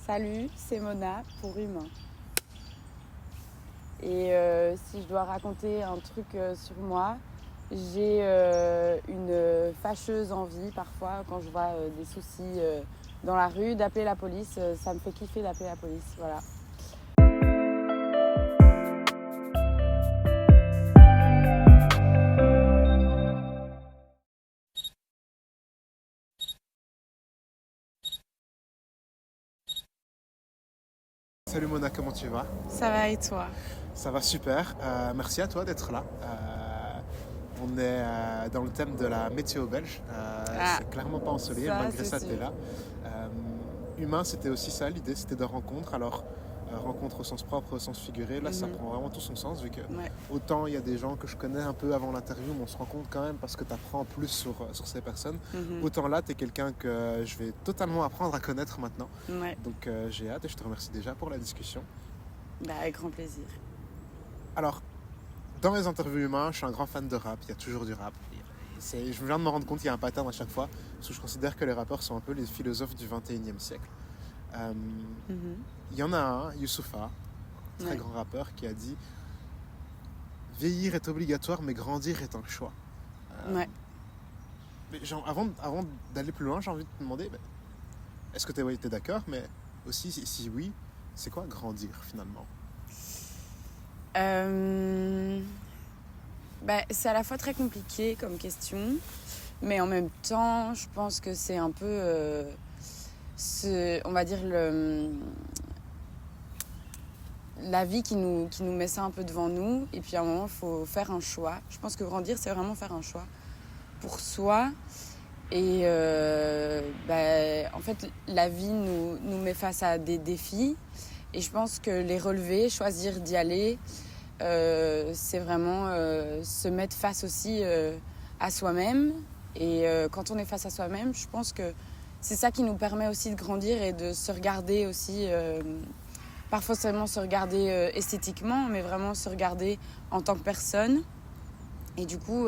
Salut, c'est Mona pour Humain. Et si je dois raconter un truc sur moi, j'ai une fâcheuse envie parfois quand je vois des soucis dans la rue d'appeler la police. Ça me fait kiffer d'appeler la police, voilà. Salut Mona, comment tu vas? Ça va et toi? Ça va super. Merci à toi d'être là. On est dans le thème de la météo belge. Ah, C'est clairement pas ensoleillé, ça malgré c'est ça, tu es sûr. là. Euh, Humain, c'était aussi ça, l'idée, c'était de rencontre. Alors, rencontre au sens propre, au sens figuré, là, ça prend vraiment tout son sens, vu que Ouais. autant il y a des gens que je connais un peu avant l'interview, mais on se rend compte quand même parce que tu apprends plus sur ces personnes. Autant là, tu es quelqu'un que je vais totalement apprendre à connaître maintenant. Ouais. Donc, j'ai hâte et je te remercie déjà pour la discussion. Bah, avec grand plaisir. Alors, dans les interviews humains, je suis un grand fan de rap, il y a toujours du rap. Je viens de me rendre compte qu'il y a un pattern à chaque fois, parce que je considère que les rappeurs sont un peu les philosophes du 21e siècle. Il y en a un, Youssoupha, très Ouais. grand rappeur, qui a dit « Vieillir est obligatoire, mais grandir est un choix ». Ouais. Mais avant d'aller plus loin, j'ai envie de te demander, est-ce que tu es d'accord, mais aussi, si oui, c'est quoi grandir finalement? C'est à la fois très compliqué comme question, mais en même temps, je pense que c'est un peu, on va dire, la vie qui nous met ça un peu devant nous. Et puis à un moment, il faut faire un choix. Je pense que grandir, c'est vraiment faire un choix pour soi. Et en fait, la vie nous met face à des défis. Et je pense que les relever, choisir d'y aller, c'est vraiment se mettre face aussi à soi-même. Et quand on est face à soi-même, je pense que c'est ça qui nous permet aussi de grandir et de se regarder aussi, pas forcément se regarder esthétiquement, mais vraiment se regarder en tant que personne. Et du coup,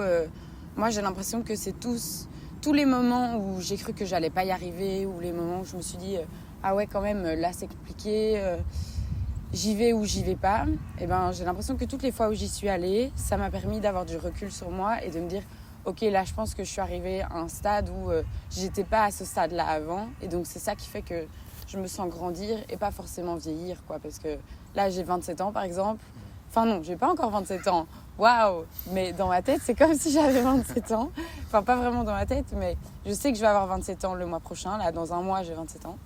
moi j'ai l'impression que c'est tous les moments où j'ai cru que j'allais pas y arriver, ou les moments où je me suis dit ah ouais quand même là c'est compliqué, j'y vais ou j'y vais pas. Et ben j'ai l'impression que toutes les fois où j'y suis allée, ça m'a permis d'avoir du recul sur moi et de me dire ok là je pense que je suis arrivée à un stade où j'étais pas à ce stade là avant, et donc c'est ça qui fait que je me sens grandir et pas forcément vieillir quoi, parce que là j'ai 27 ans par exemple. Enfin non, j'ai pas encore 27 ans. Waouh! Mais dans ma tête, c'est comme si j'avais 27 ans. Enfin, pas vraiment dans ma tête, mais je sais que je vais avoir 27 ans le mois prochain. Là, dans un mois, j'ai 27 ans.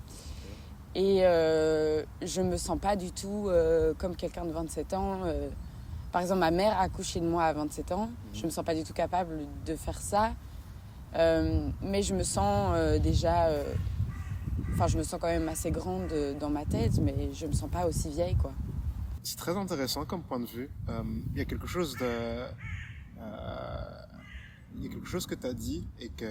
Et je me sens pas du tout comme quelqu'un de 27 ans. Par exemple, ma mère a accouché de moi à 27 ans. Je me sens pas du tout capable de faire ça. Mais je me sens déjà... Enfin, je me sens quand même assez grande dans ma tête, mais je me sens pas aussi vieille, quoi. C'est très intéressant comme point de vue. Il y a quelque chose il y a quelque chose que tu as dit et que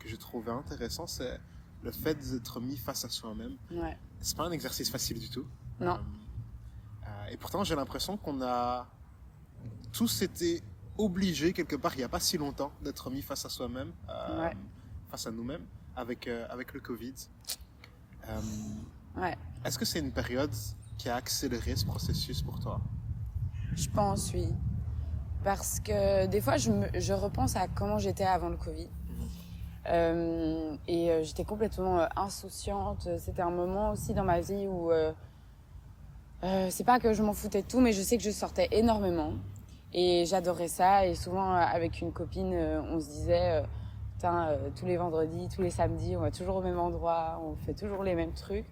j'ai trouvé intéressant, c'est le fait d'être mis face à soi-même. Ouais. C'est pas un exercice facile du tout. Non. Et pourtant, j'ai l'impression qu'on a tous été obligés, quelque part, il n'y a pas si longtemps, d'être mis face à soi-même, Ouais. face à nous-mêmes, avec le Covid. Ouais. Est-ce que c'est une période qui a accéléré ce processus pour toi? Je pense, oui. Parce que des fois, je repense à comment j'étais avant le Covid. J'étais complètement insouciante. C'était un moment aussi dans ma vie où c'est pas que je m'en foutais de tout, mais je sais que je sortais énormément. Et j'adorais ça. Et souvent, avec une copine, on se disait putain, tous les vendredis, tous les samedis, on va toujours au même endroit, on fait toujours les mêmes trucs.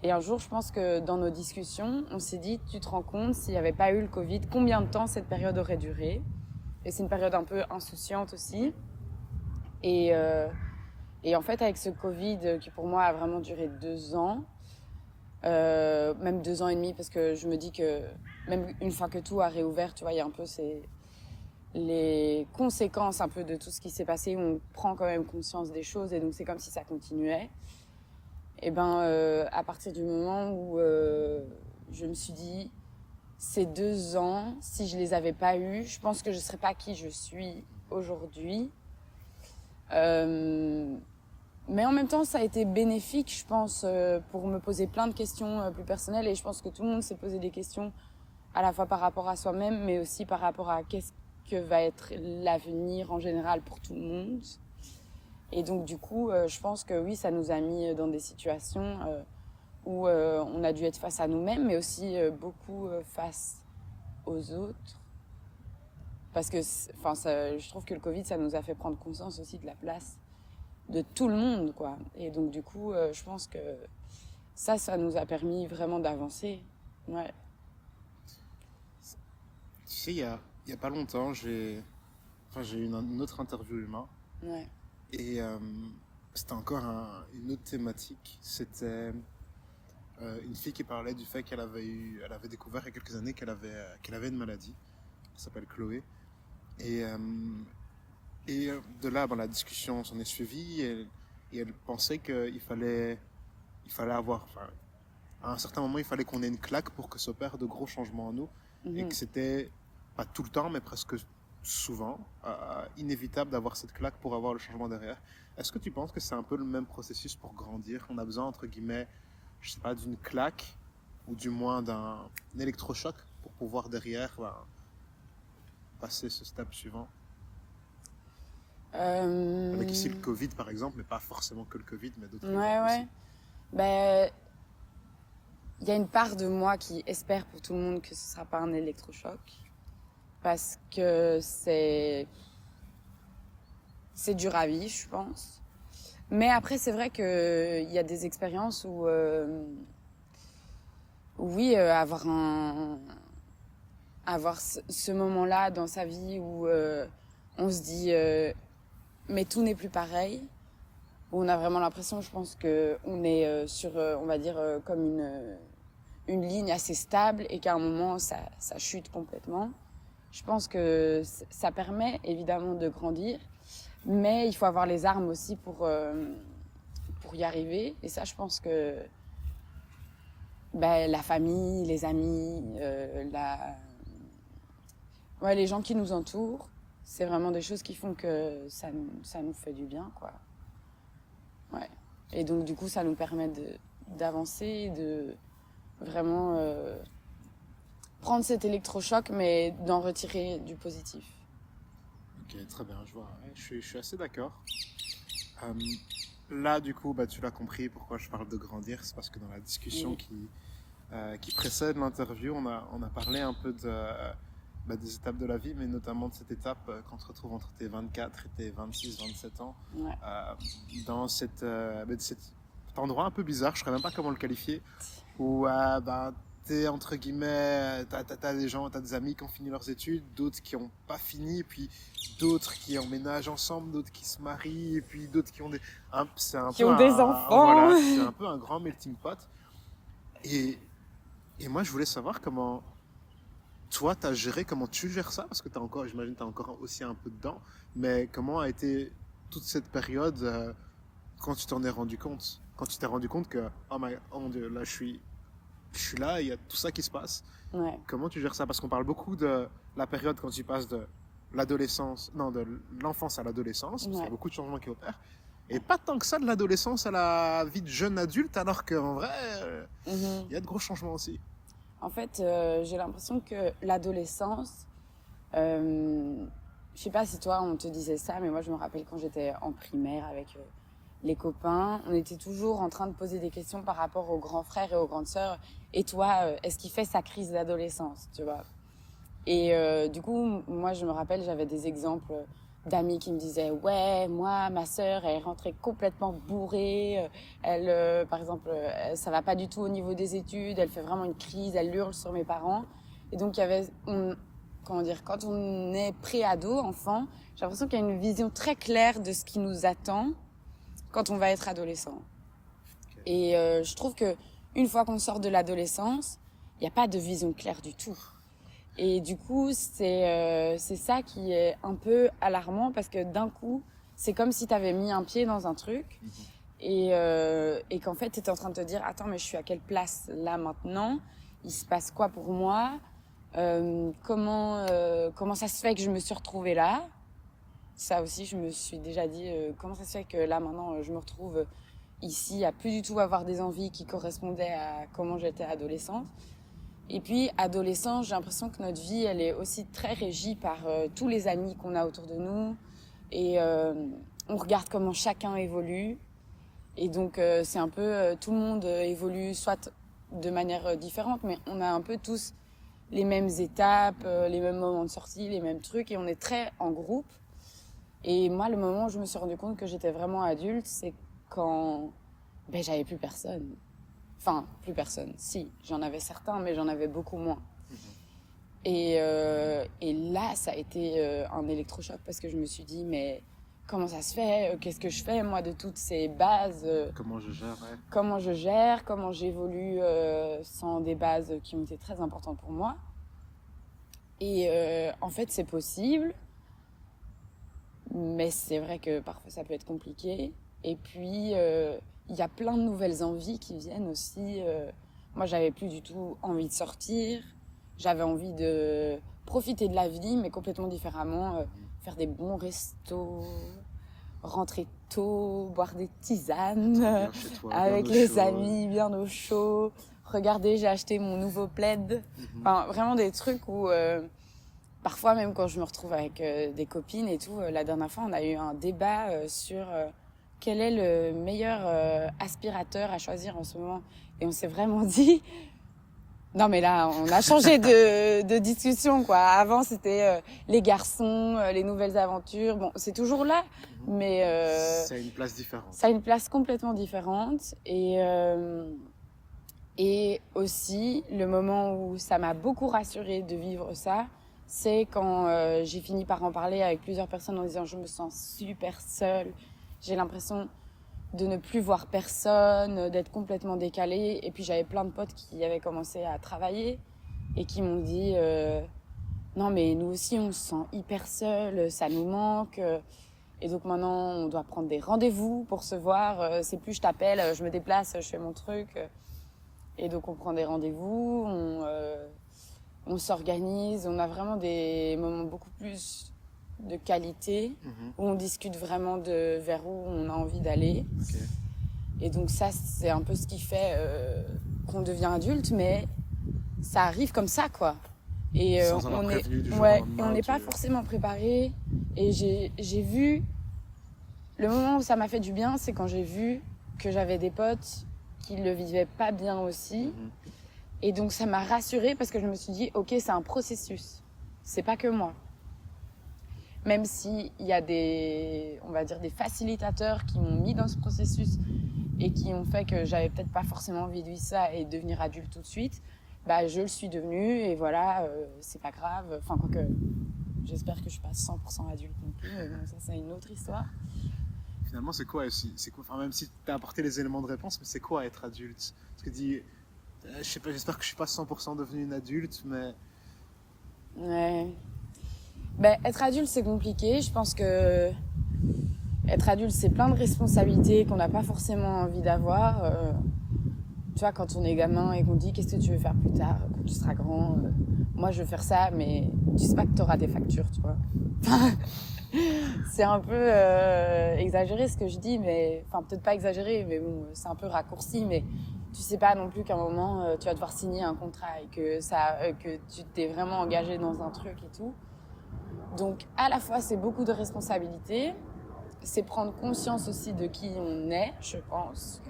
Et un jour, je pense que dans nos discussions, on s'est dit, tu te rends compte, s'il n'y avait pas eu le Covid, combien de temps cette période aurait duré? Et c'est une période un peu insouciante aussi. Et, euh, et en fait, avec ce Covid qui pour moi a vraiment duré 2 ans, même 2 ans et demi, parce que je me dis que même une fois que tout a réouvert, tu vois, il y a un peu les conséquences un peu de tout ce qui s'est passé, où on prend quand même conscience des choses, et donc c'est comme si ça continuait. Et à partir du moment où je me suis dit, ces 2 ans, si je les avais pas eus, je pense que je serais pas qui je suis aujourd'hui. Mais en même temps, ça a été bénéfique, je pense, pour me poser plein de questions plus personnelles. Et je pense que tout le monde s'est posé des questions à la fois par rapport à soi-même, mais aussi par rapport à qu'est-ce que va être l'avenir en général pour tout le monde. Et donc, du coup, je pense que oui, ça nous a mis dans des situations où on a dû être face à nous-mêmes, mais aussi beaucoup face aux autres. Parce que, je trouve que le Covid, ça nous a fait prendre conscience aussi de la place de tout le monde, quoi. Et donc, du coup, je pense que ça nous a permis vraiment d'avancer. Ouais. Tu sais, il y a pas longtemps, j'ai eu une autre interview humain. Ouais. Et c'était encore une autre thématique. C'était une fille qui parlait du fait elle avait découvert il y a quelques années qu'elle avait une maladie. Elle s'appelle Chloé. Et de là, la discussion s'en est suivie. Et elle pensait qu'il fallait avoir, à un certain moment, il fallait qu'on ait une claque pour que s'opèrent de gros changements en nous. Et que c'était pas tout le temps, mais presque souvent inévitable d'avoir cette claque pour avoir le changement derrière. Est-ce que tu penses que c'est un peu le même processus pour grandir? On a besoin, entre guillemets, je sais pas, d'une claque ou du moins d'un électrochoc pour pouvoir derrière passer ce step suivant? Avec ici le Covid par exemple, mais pas forcément que le Covid, mais d'autres exemples aussi. Ben, il y a une part de moi qui espère pour tout le monde que ce ne sera pas un électrochoc. Parce que c'est dur à vivre, je pense. Mais après, c'est vrai qu'il y a des expériences où, oui, avoir ce moment-là dans sa vie où on se dit mais tout n'est plus pareil, où on a vraiment l'impression, je pense, qu'on est sur, on va dire, comme une ligne assez stable et qu'à un moment, ça chute complètement. Je pense que ça permet évidemment de grandir, mais il faut avoir les armes aussi pour y arriver. Et ça, je pense que la famille, les amis, les gens qui nous entourent, c'est vraiment des choses qui font que ça nous fait du bien, quoi. Ouais. Et donc, du coup, ça nous permet d'avancer, de vraiment prendre cet électrochoc, mais d'en retirer du positif. Ok, très bien, je vois. Ouais, je suis assez d'accord. Là, du coup, tu l'as compris pourquoi je parle de grandir. C'est parce que dans la discussion qui précède l'interview, on a parlé un peu des étapes de la vie, mais notamment de cette étape qu'on se retrouve entre tes 24 et tes 26, 27 ans. Ouais. Dans cet endroit un peu bizarre, je ne saurais même pas comment le qualifier, où t'es entre guillemets, t'as des gens, t'as des amis qui ont fini leurs études, d'autres qui n'ont pas fini, puis d'autres qui emménagent ensemble, d'autres qui se marient, et puis d'autres qui ont des enfants. Voilà, c'est un peu un grand melting pot. Et moi, je voulais savoir comment toi, comment tu gères ça, parce que j'imagine que t'es encore aussi un peu dedans, mais comment a été toute cette période quand tu t'en es rendu compte, quand tu t'es rendu compte que oh mon Dieu, là je suis là, il y a tout ça qui se passe. Ouais. Comment tu gères ça? Parce qu'on parle beaucoup de la période quand tu passes de l'enfance à l'adolescence, parce qu'il y a beaucoup de changements qui opèrent, et pas tant que ça de l'adolescence à la vie de jeune adulte, alors qu'en vrai, il y a de gros changements aussi. En fait, j'ai l'impression que l'adolescence, je sais pas si toi on te disait ça, mais moi je me rappelle quand j'étais en primaire avec les copains, on était toujours en train de poser des questions par rapport aux grands frères et aux grandes sœurs. Et toi, est-ce qu'il fait sa crise d'adolescence, tu vois? Et du coup, moi je me rappelle, j'avais des exemples d'amis qui me disaient ouais, moi ma sœur elle est rentrée complètement bourrée, elle par exemple ça va pas du tout au niveau des études, elle fait vraiment une crise, elle hurle sur mes parents. Et donc il y avait quand on est pré-ado, enfant, j'ai l'impression qu'il y a une vision très claire de ce qui nous attend quand on va être adolescent. Okay. Et je trouve que une fois qu'on sort de l'adolescence, il n'y a pas de vision claire du tout. Et du coup, c'est ça qui est un peu alarmant parce que d'un coup, c'est comme si tu avais mis un pied dans un truc et qu'en fait, tu étais en train de te dire « Attends, mais je suis à quelle place là maintenant? Il se passe quoi pour moi? Comment ça se fait que je me suis retrouvée là ?» Ça aussi, je me suis déjà dit comment ça se fait que là, maintenant, je me retrouve ici à plus du tout avoir des envies qui correspondaient à comment j'étais adolescente. Et puis, adolescent, j'ai l'impression que notre vie, elle est aussi très régie par tous les amis qu'on a autour de nous. Et on regarde comment chacun évolue. Et donc, c'est un peu, tout le monde évolue soit de manière différente, mais on a un peu tous les mêmes étapes, les mêmes moments de sortie, les mêmes trucs, et on est très en groupe. Et moi, le moment où je me suis rendu compte que j'étais vraiment adulte, c'est quand j'avais plus personne. Enfin, plus personne. Si, j'en avais certains, mais j'en avais beaucoup moins. Et là, ça a été un électrochoc parce que je me suis dit, mais comment ça se fait? Qu'est-ce que je fais, moi, de toutes ces bases? Comment je gère, ouais. Comment je gère? Comment j'évolue sans des bases qui ont été très importantes pour moi? Et en fait, c'est possible. Mais c'est vrai que parfois ça peut être compliqué. Et puis, il y a plein de nouvelles envies qui viennent aussi. Moi, j'avais plus du tout envie de sortir. J'avais envie de profiter de la vie, mais complètement différemment. Faire des bons restos, rentrer tôt, boire des tisanes Toi, avec les amis, bien au chaud. Regardez, j'ai acheté mon nouveau plaid. Enfin, vraiment des trucs où... Parfois, même quand je me retrouve avec des copines et tout, la dernière fois, on a eu un débat sur quel est le meilleur aspirateur à choisir en ce moment. Et on s'est vraiment dit... Non, mais là, on a changé de discussion, quoi. Avant, c'était les garçons, les nouvelles aventures. Bon, c'est toujours là, mais... ça a une place différente. Ça a une place complètement différente. Et aussi, le moment où ça m'a beaucoup rassurée de vivre ça, c'est quand j'ai fini par en parler avec plusieurs personnes en disant je me sens super seule, j'ai l'impression de ne plus voir personne, d'être complètement décalée. Et puis j'avais plein de potes qui avaient commencé à travailler et qui m'ont dit non mais nous aussi on se sent hyper seul, ça nous manque. Et donc maintenant on doit prendre des rendez-vous pour se voir, c'est plus je t'appelle, je me déplace, je fais mon truc. Et donc on prend des rendez-vous, on s'organise, on a vraiment des moments beaucoup plus de qualité, où on discute vraiment de vers où on a envie d'aller. Okay. Et donc ça, c'est un peu ce qui fait qu'on devient adulte, mais ça arrive comme ça, quoi. Et on n'est pas forcément préparé. Et j'ai vu, le moment où ça m'a fait du bien, c'est quand j'ai vu que j'avais des potes qui le vivaient pas bien aussi. Et donc ça m'a rassurée parce que je me suis dit, ok, c'est un processus, c'est pas que moi. Même s'il y a on va dire des facilitateurs qui m'ont mis dans ce processus et qui ont fait que j'avais peut-être pas forcément envie de vivre ça et devenir adulte tout de suite, je le suis devenue et voilà, c'est pas grave. Enfin, quoique, j'espère que je suis pas 100% adulte non plus, mais bon, ça c'est une autre histoire. Finalement, c'est quoi, enfin, même si tu as apporté les éléments de réponse, mais c'est quoi être adulte? Parce que je sais pas, j'espère que je suis pas 100% devenue une adulte, mais... Ouais. Être adulte, c'est compliqué. Je pense que être adulte, c'est plein de responsabilités qu'on n'a pas forcément envie d'avoir. Tu vois, quand on est gamin et qu'on dit qu'est-ce que tu veux faire plus tard, quand tu seras grand, moi je veux faire ça, mais tu sais pas que tu auras des factures, tu vois. C'est un peu exagéré ce que je dis, mais enfin peut-être pas exagéré, mais bon, c'est un peu raccourci, mais tu sais pas non plus qu'à un moment tu vas devoir signer un contrat et que tu t'es vraiment engagé dans un truc et tout. Donc à la fois c'est beaucoup de responsabilités, c'est prendre conscience aussi de qui on est, je pense,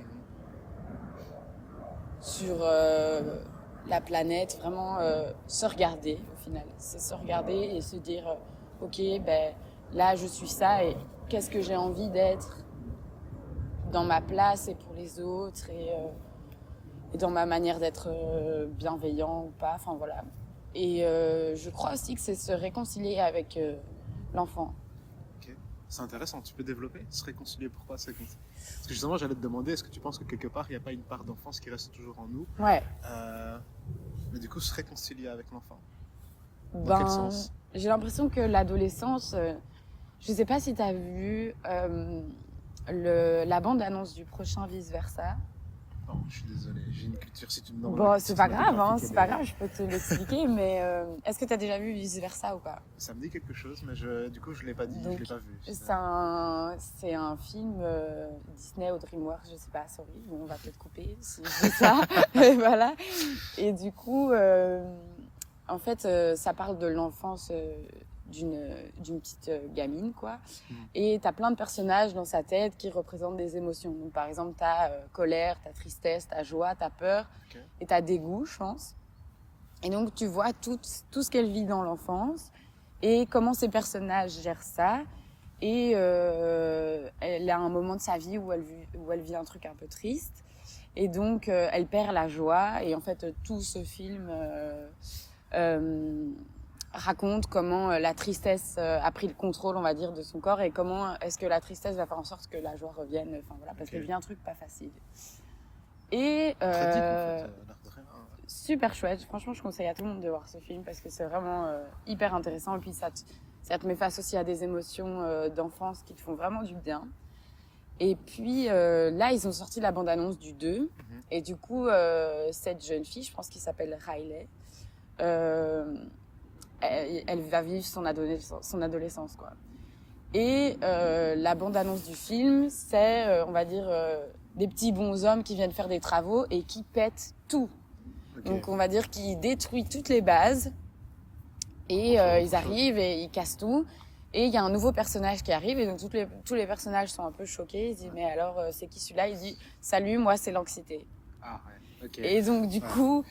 sur la planète, vraiment se regarder au final. C'est se regarder et se dire ok, là je suis ça et qu'est-ce que j'ai envie d'être dans ma place et pour les autres et dans ma manière d'être bienveillant ou pas, enfin voilà. Et je crois aussi que c'est se réconcilier avec l'enfant. Ok, c'est intéressant, tu peux développer? Se réconcilier, pourquoi se réconcilier? Parce que justement, j'allais te demander, est-ce que tu penses que quelque part, il n'y a pas une part d'enfance qui reste toujours en nous? Ouais. Mais du coup, se réconcilier avec l'enfant. Dans quel sens? J'ai l'impression que l'adolescence, je sais pas si tu as vu la bande-annonce du prochain Vice Versa. Non, je suis désolé, j'ai une culture, si tu me demandes. Bon, c'est pas grave, hein, c'est pas grave, je peux te l'expliquer, mais est-ce que tu as déjà vu Vice Versa ou pas? Ça me dit quelque chose, mais du coup, je l'ai pas dit, Donc, je l'ai pas vu. c'est un film Disney ou DreamWorks, je sais pas, sorry, bon, on va peut-être couper si je dis ça, et voilà. Et du coup, en fait, ça parle de l'enfance d'une petite gamine, quoi. Et t'as plein de personnages dans sa tête qui représentent des émotions. Donc, par exemple, t'as colère, t'as tristesse, t'as joie, t'as peur, et t'as dégoût, je pense. Et donc, tu vois tout ce qu'elle vit dans l'enfance et comment ces personnages gèrent ça. Et elle a un moment de sa vie où elle vit un truc un peu triste. Et donc, elle perd la joie. Et en fait, tout ce film raconte comment la tristesse a pris le contrôle, on va dire, de son corps. Et comment est-ce que la tristesse va faire en sorte que la joie revienne. Enfin, voilà, parce qu'elle vit un truc pas facile. Et Très deep, en fait, super chouette. Franchement, je conseille à tout le monde de voir ce film parce que c'est vraiment hyper intéressant. Et puis, ça te met face aussi à des émotions d'enfance qui te font vraiment du bien. Et puis, là, ils ont sorti la bande-annonce du 2. Et du coup, cette jeune fille, je pense qu'elle s'appelle Riley, elle va vivre son adolescence, quoi. Et la bande-annonce du film, c'est, on va dire, des petits bonshommes qui viennent faire des travaux et qui pètent tout. Donc, on va dire qu'ils détruisent toutes les bases et ils arrivent et ils cassent tout. Et il y a un nouveau personnage qui arrive et donc tous les personnages sont un peu choqués. Ils disent, mais alors, c'est qui celui-là? Il dit, salut, moi, c'est l'anxiété. Ah ouais, ok. Et donc, du coup,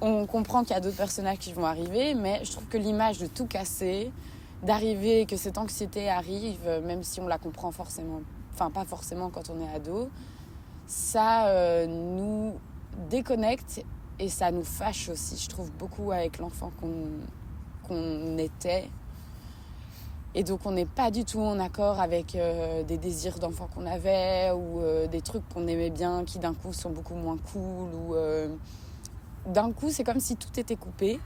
on comprend qu'il y a d'autres personnages qui vont arriver, mais je trouve que l'image de tout casser, d'arriver, que cette anxiété arrive, même si on la comprend forcément, enfin, pas forcément quand on est ado, ça nous déconnecte. Et ça nous fâche aussi, je trouve, beaucoup avec l'enfant qu'on était. Et donc, on n'est pas du tout en accord avec des désirs d'enfant qu'on avait ou des trucs qu'on aimait bien qui, d'un coup, sont beaucoup moins cool. Ou d'un coup, c'est comme si tout était coupé.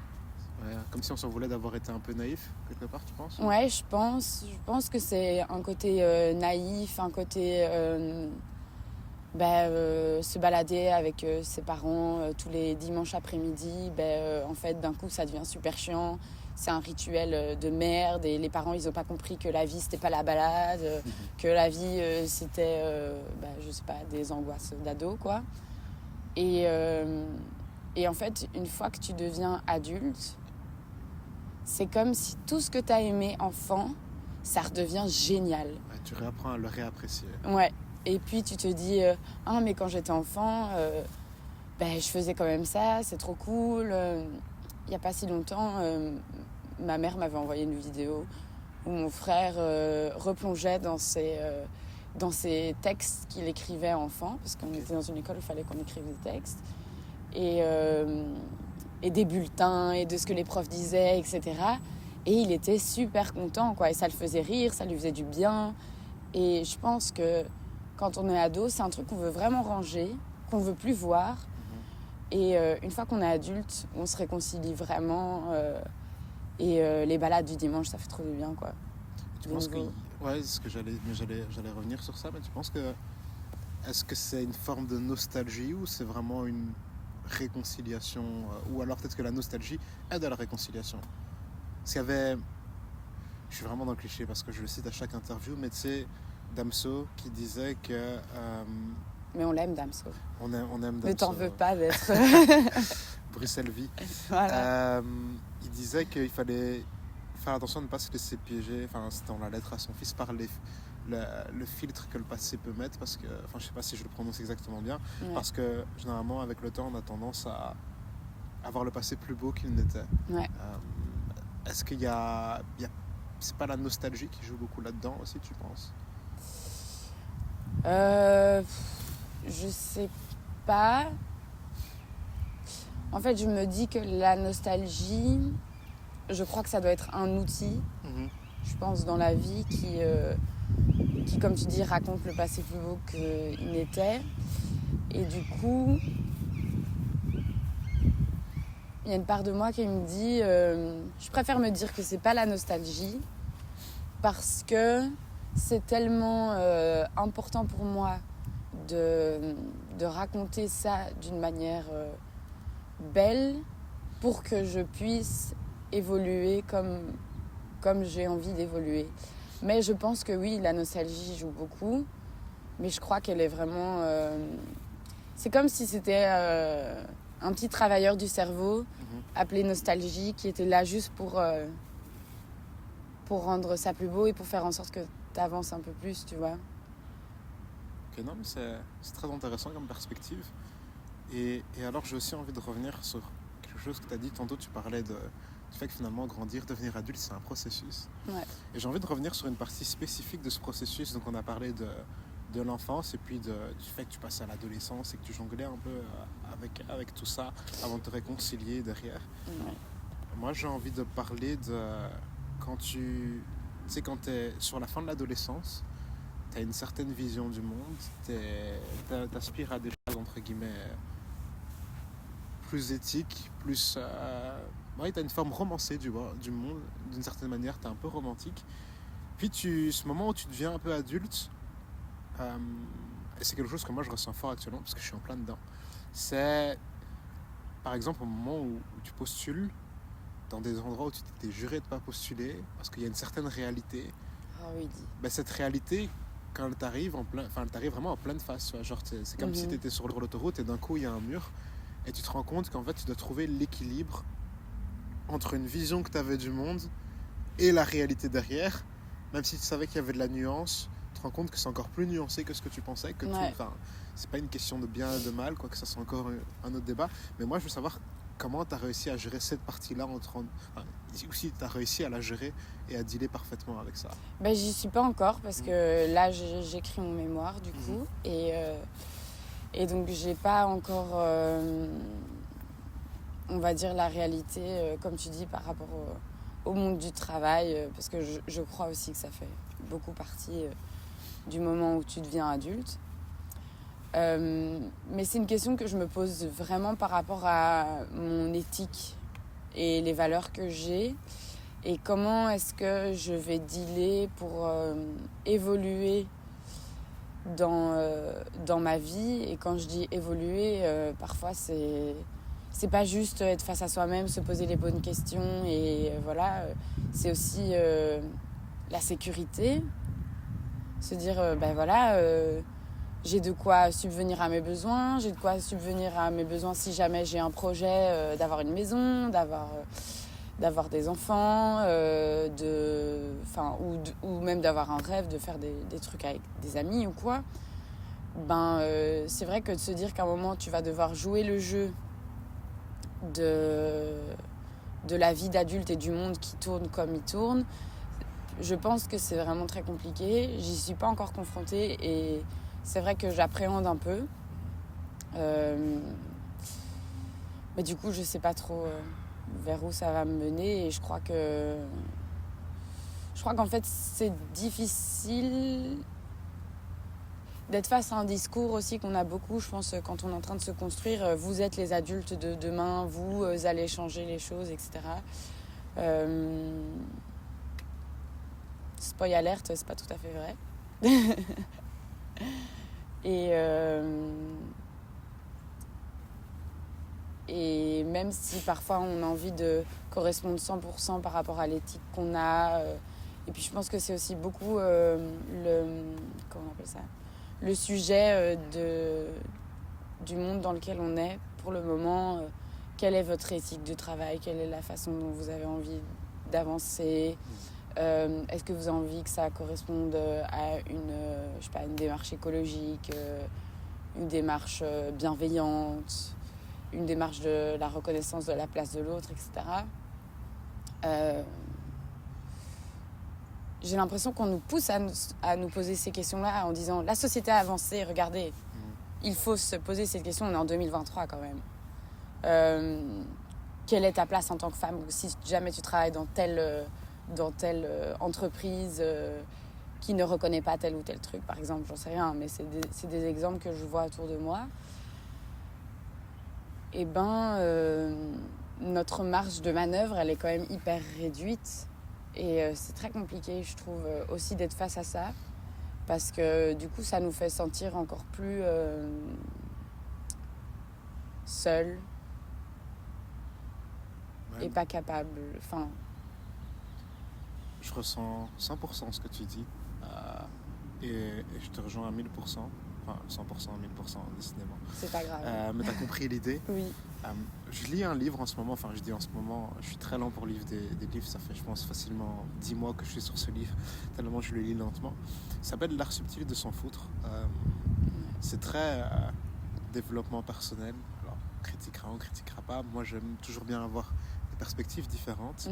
Ouais, comme si on s'en voulait d'avoir été un peu naïf, quelque part, tu penses? Ouais, je pense. Je pense que c'est un côté naïf, un côté... se balader avec ses parents tous les dimanches après-midi, en fait, d'un coup, ça devient super chiant. C'est un rituel de merde et les parents, ils n'ont pas compris que la vie, c'était pas la balade, que la vie, c'était, je sais pas, des angoisses d'ado, quoi. Et en fait, une fois que tu deviens adulte, c'est comme si tout ce que tu as aimé enfant, ça redevient génial. Ouais, tu réapprends à le réapprécier. Ouais. Et puis tu te dis, ah mais quand j'étais enfant, je faisais quand même ça, c'est trop cool. Il n'y a pas si longtemps, ma mère m'avait envoyé une vidéo où mon frère replongeait dans ses textes qu'il écrivait enfant, parce qu'on était dans une école où il fallait qu'on écrive des textes, et des bulletins, et de ce que les profs disaient, etc. Et il était super content, quoi. Et ça le faisait rire, ça lui faisait du bien. Et je pense que quand on est ado, c'est un truc qu'on veut vraiment ranger, qu'on veut plus voir. Et une fois qu'on est adulte, on se réconcilie vraiment. Et les balades du dimanche, ça fait trop du bien, quoi. Tu penses que... Ouais, c'est ce que j'allais revenir sur ça, mais tu penses que... Est-ce que c'est une forme de nostalgie ou c'est vraiment une réconciliation ou alors peut-être que la nostalgie aide à la réconciliation? Parce qu'il y avait... Je suis vraiment dans le cliché parce que je le cite à chaque interview, mais tu sais... Damso qui disait que... Mais on l'aime, Damso. On aime Damso. Ne t'en veux pas d'être... Bruxelles vie. Voilà. Il disait qu'il fallait faire attention de ne pas se laisser piéger, enfin c'était dans la lettre à son fils, par le filtre que le passé peut mettre, parce que, enfin je sais pas si je le prononce exactement bien, parce que généralement avec le temps on a tendance à avoir le passé plus beau qu'il n'était. Ouais. Est-ce qu'il y a... C'est pas la nostalgie qui joue beaucoup là-dedans aussi, tu penses? Je sais pas. En fait, je me dis que la nostalgie, je crois que ça doit être un outil, je pense, dans la vie qui, comme tu dis, raconte le passé plus beau qu'il n'était. Et du coup, il y a une part de moi qui me dit... je préfère me dire que c'est pas la nostalgie parce que c'est tellement important pour moi de raconter ça d'une manière belle pour que je puisse évoluer comme j'ai envie d'évoluer. Mais je pense que oui, la nostalgie joue beaucoup, mais je crois qu'elle est vraiment... c'est comme si c'était un petit travailleur du cerveau appelé nostalgie qui était là juste pour rendre ça plus beau et pour faire en sorte que tu avances un peu plus, tu vois. Ok, non, mais c'est très intéressant comme perspective. Et alors, j'ai aussi envie de revenir sur quelque chose que tu as dit tantôt. Tu parlais du fait que finalement, grandir, devenir adulte, c'est un processus. Ouais. Et j'ai envie de revenir sur une partie spécifique de ce processus. Donc, on a parlé de l'enfance et puis du fait que tu passais à l'adolescence et que tu jonglais un peu avec tout ça avant de te réconcilier derrière. Ouais. Moi, j'ai envie de parler de quand tu sais, quand tu es sur la fin de l'adolescence, tu as une certaine vision du monde, t'aspires à des choses, entre guillemets, plus éthiques, plus... ouais, tu as une forme romancée du monde, d'une certaine manière, tu es un peu romantique. Puis, ce moment où tu deviens un peu adulte, et c'est quelque chose que moi je ressens fort actuellement, parce que je suis en plein dedans, c'est, par exemple, au moment où tu postules, dans des endroits où tu t'étais juré de ne pas postuler, parce qu'il y a une certaine réalité. Ah oui, dit. Ben, cette réalité, quand elle t'arrive, elle t'arrive vraiment en pleine face. Tu vois, genre, c'est comme si tu étais sur l'autoroute et d'un coup, il y a un mur. Et tu te rends compte qu'en fait, tu dois trouver l'équilibre entre une vision que tu avais du monde et la réalité derrière. Même si tu savais qu'il y avait de la nuance, tu te rends compte que c'est encore plus nuancé que ce que tu pensais. C'est pas une question de bien et de mal, quoi que ça, c'est encore un autre débat. Mais moi, je veux savoir comment tu as réussi à gérer cette partie-là, ou si tu as réussi à la gérer et à dealer parfaitement avec ça. Ben, j'y suis pas encore parce que là, j'écris mon mémoire du coup. Et donc, j'ai pas encore, on va dire, la réalité, comme tu dis, par rapport au monde du travail. Parce que je crois aussi que ça fait beaucoup partie du moment où tu deviens adulte. Mais c'est une question que je me pose vraiment par rapport à mon éthique et les valeurs que j'ai et comment est-ce que je vais dealer pour évoluer dans ma vie. Et quand je dis évoluer, parfois c'est pas juste être face à soi-même, se poser les bonnes questions et voilà, c'est aussi la sécurité, se dire ben voilà, j'ai de quoi subvenir à mes besoins, j'ai de quoi subvenir à mes besoins si jamais j'ai un projet d'avoir une maison, d'avoir des enfants, ou même d'avoir un rêve de faire des trucs avec des amis ou quoi. C'est vrai que de se dire qu'à un moment tu vas devoir jouer le jeu de la vie d'adulte et du monde qui tourne comme il tourne, je pense que c'est vraiment très compliqué. J'y suis pas encore confrontée et c'est vrai que j'appréhende un peu. Mais du coup, je sais pas trop vers où ça va me mener et je crois qu'en fait, c'est difficile d'être face à un discours aussi qu'on a beaucoup, je pense, quand on est en train de se construire. Vous êtes les adultes de demain, vous allez changer les choses, etc. Spoil alerte, c'est pas tout à fait vrai. Et même si parfois on a envie de correspondre 100% par rapport à l'éthique qu'on a, et puis je pense que c'est aussi beaucoup comment on appelle ça, le sujet du monde dans lequel on est pour le moment. Quelle est votre éthique de travail? Quelle est la façon dont vous avez envie d'avancer? Est-ce que vous avez envie que ça corresponde à une démarche écologique, une démarche bienveillante, une démarche de la reconnaissance de la place de l'autre, etc. J'ai l'impression qu'on nous pousse à nous poser ces questions-là en disant la société a avancé, regardez, il faut se poser cette question, on est en 2023 quand même. Quelle est ta place en tant que femme si jamais tu travailles dans telle entreprise qui ne reconnaît pas tel ou tel truc, par exemple, j'en sais rien, mais c'est des exemples que je vois autour de moi. Et notre marge de manœuvre, elle est quand même hyper réduite. Et c'est très compliqué, je trouve, aussi d'être face à ça. Parce que du coup, ça nous fait sentir encore plus seule Ouais. et pas capable. Enfin, Je ressens 100% ce que tu dis. Et je te rejoins à 1000%. Enfin, 100%, 1000%, décidément. c'est pas grave. Mais tu as compris l'idée. Oui. Je lis un livre en ce moment, enfin je dis en ce moment, je suis très lent pour lire des livres, ça fait je pense facilement 10 mois que je suis sur ce livre, tellement je le lis lentement. Ça s'appelle L'art subtil de s'en foutre. C'est très développement personnel, alors critiquera, on critiquera pas, moi j'aime toujours bien avoir des perspectives différentes.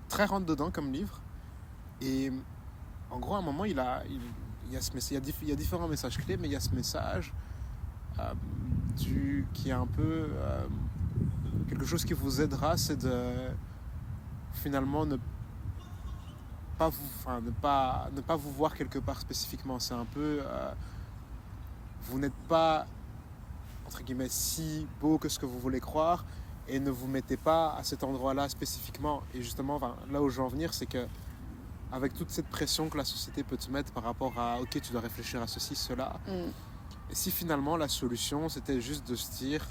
Très rentre dedans comme livre, et en gros à un moment il y a différents messages clés, mais il y a ce message qui est un peu quelque chose qui vous aidera, c'est de finalement ne pas vous voir quelque part spécifiquement. C'est un peu vous n'êtes pas entre guillemets si beau que ce que vous voulez croire, et ne vous mettez pas à cet endroit-là spécifiquement. Et justement, là où je veux en venir, c'est que avec toute cette pression que la société peut te mettre par rapport à ok, tu dois réfléchir à ceci, cela, et si finalement la solution c'était juste de se dire,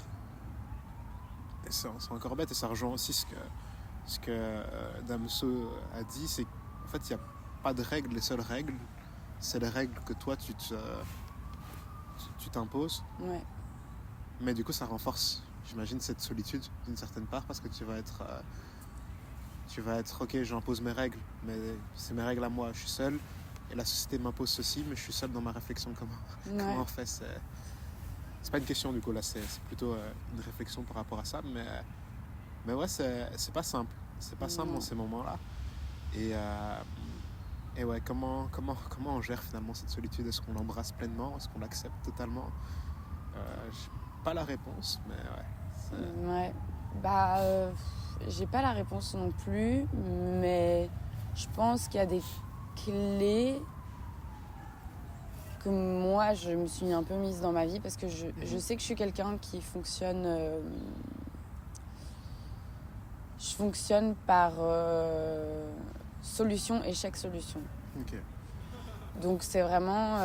et c'est encore bête et ça rejoint aussi ce que Damso a dit, c'est qu'en fait il n'y a pas de règles, les seules règles c'est les règles que toi tu t'imposes. Ouais. Mais du coup ça renforce, j'imagine, cette solitude d'une certaine part, parce que tu vas être ok, j'impose mes règles, mais c'est mes règles à moi, je suis seul et la société m'impose ceci, mais je suis seul dans ma réflexion. Comment on fait, c'est pas une question du coup là, c'est plutôt une réflexion par rapport à ça, mais ouais, c'est pas simple dans ces moments là, et ouais, comment on gère finalement cette solitude? Est-ce qu'on l'embrasse pleinement, est-ce qu'on l'accepte totalement? J'ai pas la réponse, mais ouais. J'ai pas la réponse non plus, mais je pense qu'il y a des clés que moi je me suis un peu mise dans ma vie, parce que je sais que je suis quelqu'un qui fonctionne je fonctionne par solution, échec, solution. ok. Donc c'est vraiment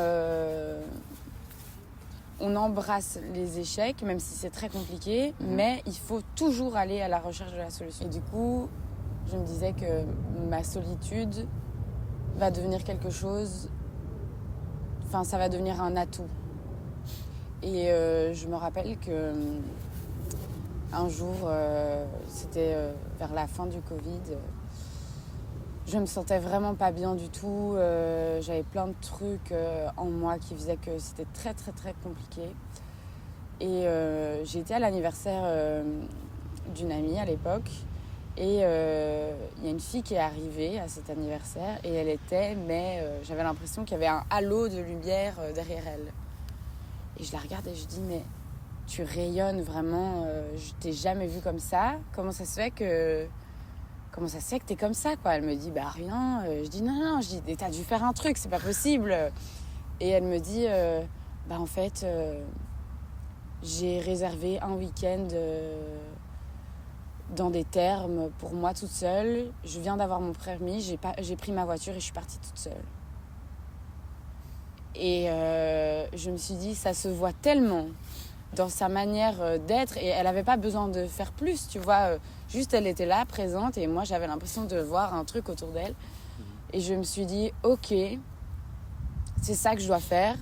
on embrasse les échecs, même si c'est très compliqué, mais il faut toujours aller à la recherche de la solution. Et du coup, je me disais que ma solitude va devenir quelque chose, enfin ça va devenir un atout. Et je me rappelle que un jour, c'était vers la fin du Covid, je me sentais vraiment pas bien du tout. J'avais plein de trucs en moi qui faisaient que c'était très très très compliqué. Et j'ai été à l'anniversaire d'une amie à l'époque. Et il y a une fille qui est arrivée à cet anniversaire. Et elle était, j'avais l'impression qu'il y avait un halo de lumière derrière elle. Et je la regarde et je dis, mais tu rayonnes vraiment. Je t'ai jamais vue comme ça. Comment ça se fait que t'es comme ça, quoi? Elle me dit, rien. Je dis, non. Je dis, t'as dû faire un truc, c'est pas possible. Et elle me dit, en fait, j'ai réservé un week-end dans des termes pour moi toute seule. Je viens d'avoir mon permis, j'ai pris ma voiture et je suis partie toute seule. Et je me suis dit, ça se voit tellement dans sa manière d'être, et elle n'avait pas besoin de faire plus, tu vois. Juste, elle était là, présente, et moi, j'avais l'impression de voir un truc autour d'elle. Et je me suis dit, ok, c'est ça que je dois faire.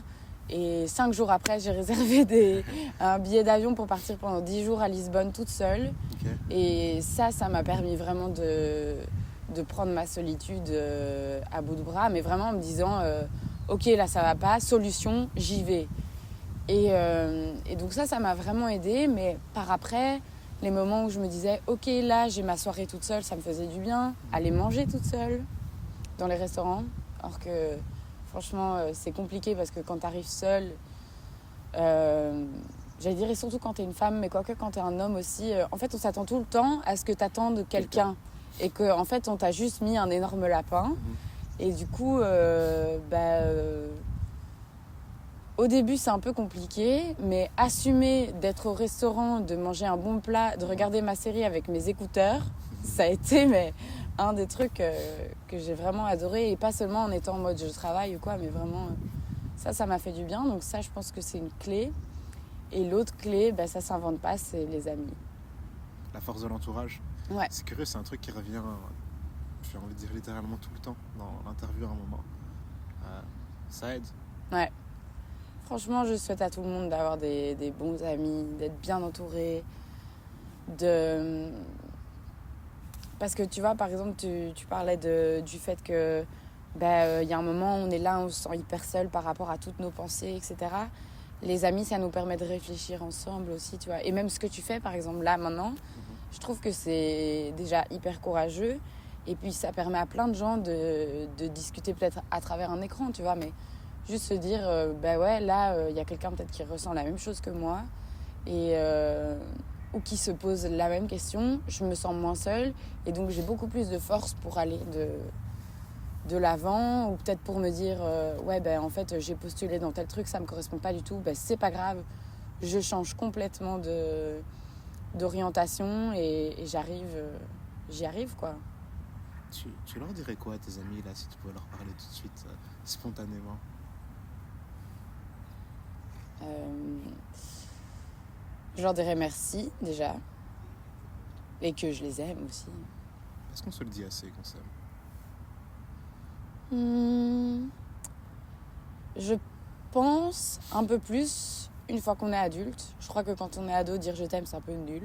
Et 5 jours après, j'ai réservé un billet d'avion pour partir pendant 10 jours à Lisbonne toute seule. Okay. Et ça m'a permis vraiment de prendre ma solitude à bout de bras, mais vraiment en me disant, ok, là, ça va pas, solution, j'y vais. Et donc ça m'a vraiment aidée, mais par après, les moments où je me disais, ok, là, j'ai ma soirée toute seule, ça me faisait du bien. Aller manger toute seule dans les restaurants, alors que franchement, c'est compliqué parce que quand t'arrives seule, j'allais dire, et surtout quand t'es une femme, mais quoique quand t'es un homme aussi, en fait, on s'attend tout le temps à ce que t'attendes quelqu'un. Et qu'en fait, on t'a juste mis un énorme lapin. Et du coup, au début, c'est un peu compliqué, mais assumer d'être au restaurant, de manger un bon plat, de regarder ma série avec mes écouteurs, ça a été un des trucs que j'ai vraiment adoré. Et pas seulement en étant en mode je travaille ou quoi, mais vraiment, ça m'a fait du bien. Donc ça, je pense que c'est une clé. Et l'autre clé, bah, ça s'invente pas, c'est les amis. La force de l'entourage. Ouais. C'est curieux, c'est un truc qui revient, j'ai envie de dire littéralement tout le temps dans l'interview à un moment. Ça aide. Ouais. Franchement, je souhaite à tout le monde d'avoir des bons amis, d'être bien entouré. Parce que tu vois, par exemple, tu parlais du fait que y a un moment, on est là, on se sent hyper seul par rapport à toutes nos pensées, etc. Les amis, ça nous permet de réfléchir ensemble aussi, tu vois. Et même ce que tu fais, par exemple, là, maintenant, je trouve que c'est déjà hyper courageux. Et puis, ça permet à plein de gens de discuter peut-être à travers un écran, tu vois. Mais juste se dire, ouais, là, il y a quelqu'un peut-être qui ressent la même chose que moi. Ou qui se pose la même question. Je me sens moins seule. Et donc, j'ai beaucoup plus de force pour aller de l'avant, ou peut-être pour me dire en fait j'ai postulé dans tel truc, ça me correspond pas du tout, c'est pas grave, je change complètement d'orientation et j'y arrive quoi. Tu leur dirais quoi à tes amis là si tu pouvais leur parler tout de suite spontanément? Je leur dirais merci déjà et que je les aime aussi. Est-ce qu'on se le dit assez qu'on s'aime? Je pense un peu plus une fois qu'on est adulte. Je crois que quand on est ado, dire je t'aime, c'est un peu nul.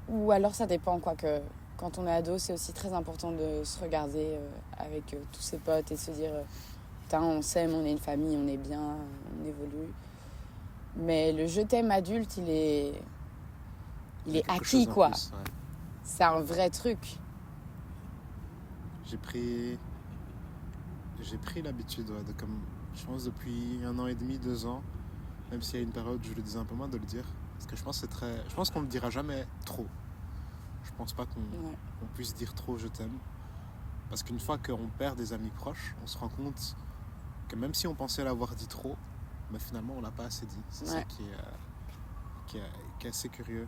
Ou alors ça dépend, quoique quand on est ado, c'est aussi très important de se regarder avec tous ses potes et se dire putain, on s'aime, on est une famille, on est bien, on évolue. Mais le je t'aime adulte, il est acquis quoi. Plus, ouais. C'est un vrai truc. J'ai pris l'habitude, je pense depuis 1 an et demi, 2 ans, même s'il y a une période où je le disais un peu moins, de le dire. Parce que je pense qu'on ne le dira jamais trop. Je pense pas qu'on puisse dire trop je t'aime. Parce qu'une fois qu'on perd des amis proches, on se rend compte que même si on pensait l'avoir dit trop, finalement on l'a pas assez dit. C'est ça qui est assez curieux.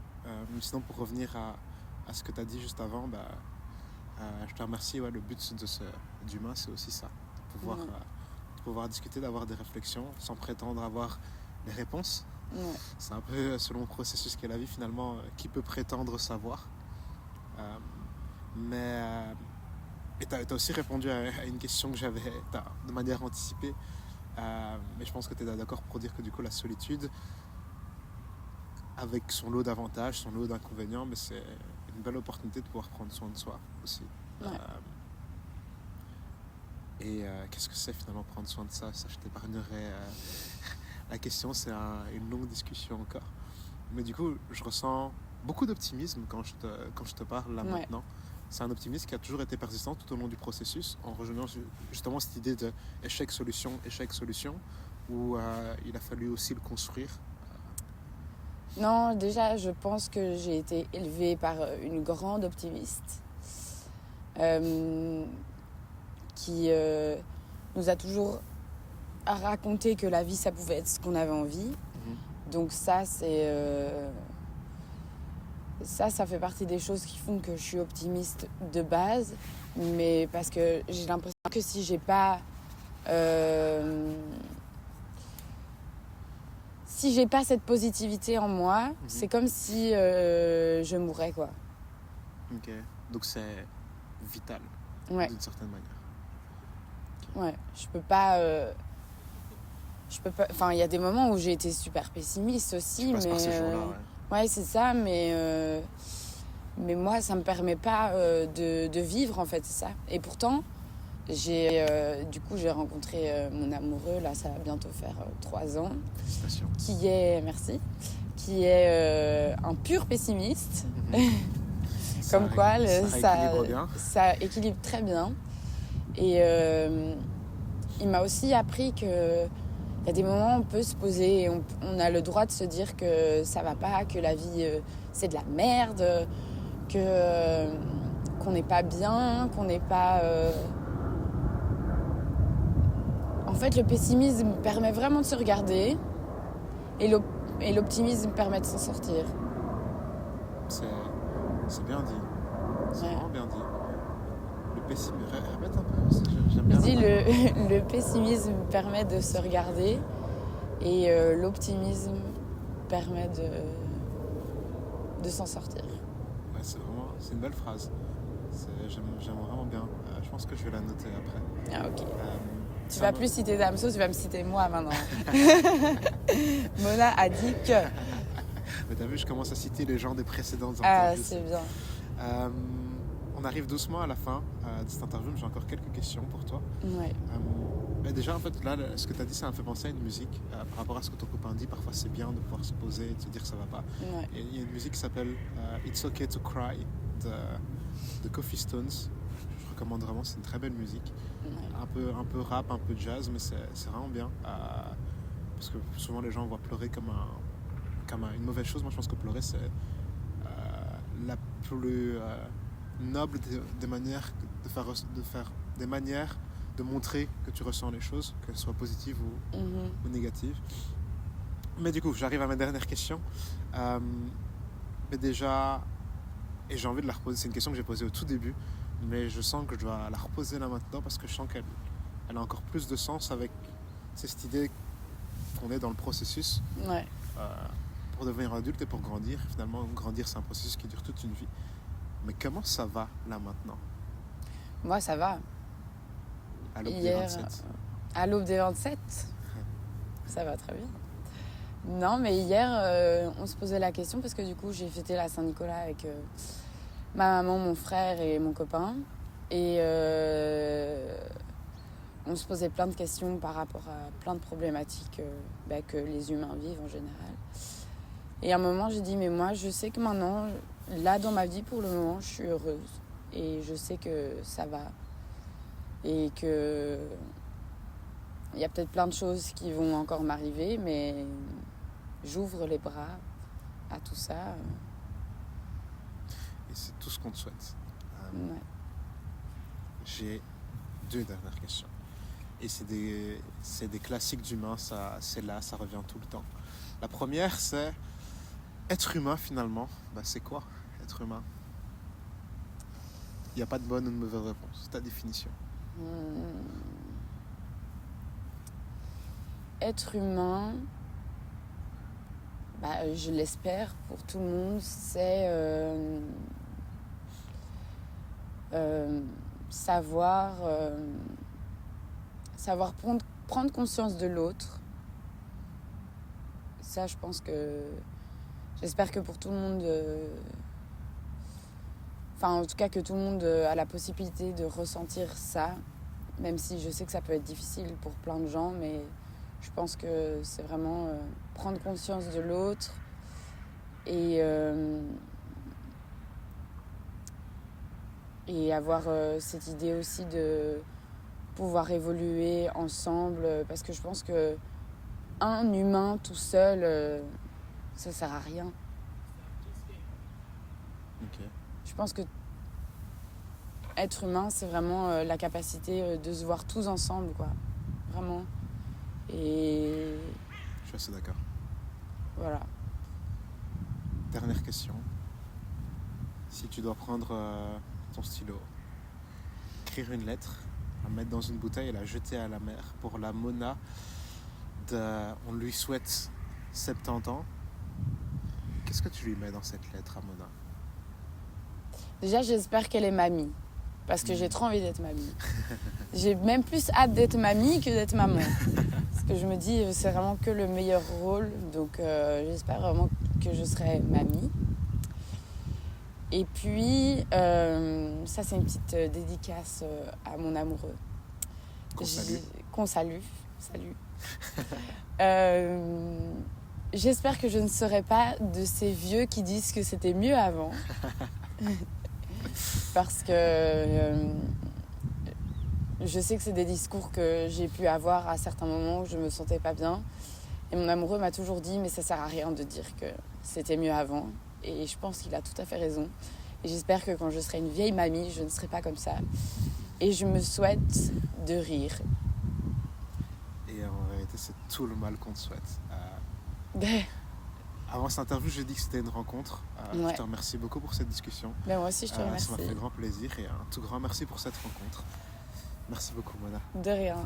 Sinon, pour revenir à ce que tu as dit juste avant, je te remercie. Le but d'humain, c'est aussi ça. De pouvoir discuter, d'avoir des réflexions sans prétendre avoir les réponses. C'est un peu selon le processus qu'est la vie finalement, qui peut prétendre savoir. Et tu as aussi répondu à une question que j'avais de manière anticipée. Mais je pense que tu es d'accord pour dire que du coup la solitude, avec son lot d'avantages, son lot d'inconvénients, mais c'est une belle opportunité de pouvoir prendre soin de soi aussi. Qu'est-ce que c'est finalement prendre soin de ça je t'épargnerai la question, c'est une longue discussion encore. Mais du coup, je ressens beaucoup d'optimisme quand je te parle là maintenant. C'est un optimisme qui a toujours été persistant tout au long du processus, en rejoignant justement cette idée de échec-solution, où il a fallu aussi le construire. Non, déjà, je pense que j'ai été élevée par une grande optimiste qui nous a toujours raconté que la vie, ça pouvait être ce qu'on avait envie. Donc ça, ça fait partie des choses qui font que je suis optimiste de base. Mais parce que j'ai l'impression que si j'ai pas... si j'ai pas cette positivité en moi, c'est comme si je mourrais, quoi. Ok, donc c'est vital, d'une certaine manière. Okay. Ouais, je peux pas... Enfin, il y a des moments où j'ai été super pessimiste aussi, tu passes par ces jours-là, ouais, c'est ça, mais moi, ça me permet pas de vivre, en fait, c'est ça. Et pourtant, j'ai rencontré mon amoureux, là, ça va bientôt faire 3 ans. Félicitations. Qui est un pur pessimiste. Comme quoi, ça équilibre très bien. Et il m'a aussi appris que il y a des moments où on peut se poser et on a le droit de se dire que ça va pas, que la vie c'est de la merde, qu'on n'est pas bien, qu'on n'est pas... En fait, le pessimisme permet vraiment de se regarder et l'optimisme permet de s'en sortir. C'est bien dit. C'est vraiment bien dit. Le pessimisme... Répète un peu, j'aime bien. Je dis, le pessimisme permet de se regarder Et l'optimisme permet de s'en sortir. Ouais, c'est une belle phrase. J'aime vraiment bien. Je pense que je vais la noter après. Ah, ok. Tu Ça vas me- plus citer Damso, tu vas me citer moi maintenant. Mona a dit que. Mais t'as vu, je commence à citer les gens des précédentes Ah, interviews. c'est bien. On arrive doucement à la fin de cette interview, mais j'ai encore quelques questions pour toi. Ouais. Mais déjà, en fait, là, ce que tu as dit, ça m'a fait penser à une musique. Par rapport à ce que ton copain dit, parfois c'est bien de pouvoir se poser et de se dire que ça va pas. Ouais. Et il y a une musique qui s'appelle It's Okay to Cry de Coffee Stones. Je recommande vraiment, c'est une très belle musique. Ouais. Un peu rap, un peu jazz, mais c'est vraiment bien. Parce que souvent les gens voient pleurer comme une mauvaise chose. Moi, je pense que pleurer, c'est la plus noble des manières de faire des manières de montrer que tu ressens les choses, qu'elles soient positives ou négatives. Mais du coup, j'arrive à ma dernière question. Mais déjà, et j'ai envie de la reposer, c'est une question que j'ai posée au tout début, mais je sens que je dois la reposer là maintenant parce que je sens qu'elle a encore plus de sens avec cette idée qu'on est dans le processus Ouais. pour devenir adulte et pour grandir. Finalement, grandir, c'est un processus qui dure toute une vie. Mais comment ça va là maintenant, Moi, ça va. à l'aube des Hier, 27? à l'aube des 27, ça va très bien. Non, mais hier, on se posait la question parce que du coup, j'ai fêté la Saint-Nicolas avec ma maman, mon frère et mon copain. Et on se posait plein de questions par rapport à plein de problématiques que les humains vivent en général. Et à un moment, j'ai dit, mais moi, je sais que maintenant, là, dans ma vie, pour le moment, je suis heureuse. Et je sais que ça va. Et que il y a peut-être plein de choses qui vont encore m'arriver, mais j'ouvre les bras à tout ça. Et c'est tout ce qu'on te souhaite. Ouais. J'ai 2 dernières questions. Et c'est des classiques d'humains, ça revient tout le temps. La première, c'est être humain finalement. C'est quoi être humain? Il n'y a pas de bonne ou de mauvaise réponse. C'est ta définition. Être humain, je l'espère pour tout le monde, c'est savoir prendre conscience de l'autre. Ça, je pense que j'espère que pour tout le monde, en tout cas que tout le monde a la possibilité de ressentir ça, même si je sais que ça peut être difficile pour plein de gens, mais je pense que c'est vraiment prendre conscience de l'autre et avoir cette idée aussi de pouvoir évoluer ensemble, parce que je pense que un humain tout seul, ça sert à rien. Ok. Je pense que être humain, c'est vraiment la capacité de se voir tous ensemble, quoi. Vraiment. Et Je suis assez d'accord. voilà. Dernière question. Si tu dois prendre ton stylo, écrire une lettre, la mettre dans une bouteille et la jeter à la mer pour la Mona on lui souhaite 70 ans, qu'est-ce que tu lui mets dans cette lettre à Mona? Déjà, j'espère qu'elle est mamie. Parce que j'ai trop envie d'être mamie. J'ai même plus hâte d'être mamie que d'être maman. Parce que je me dis, c'est vraiment que le meilleur rôle. Donc, j'espère vraiment que je serai mamie. Et puis, ça, c'est une petite dédicace à mon amoureux. Qu'on salue. Salut. J'espère que je ne serai pas de ces vieux qui disent que c'était mieux avant. Parce que je sais que c'est des discours que j'ai pu avoir à certains moments où je me sentais pas bien. Et mon amoureux m'a toujours dit, mais ça sert à rien de dire que c'était mieux avant. Et je pense qu'il a tout à fait raison. Et j'espère que quand je serai une vieille mamie, je ne serai pas comme ça. Et je me souhaite de rire. Et en réalité, c'est tout le mal qu'on te souhaite. Avant cette interview, j'ai dit que c'était une rencontre. Ouais. Je te remercie beaucoup pour cette discussion. Moi aussi, je te remercie. Ça m'a fait grand plaisir et un tout grand merci pour cette rencontre. Merci beaucoup, Mona. De rien.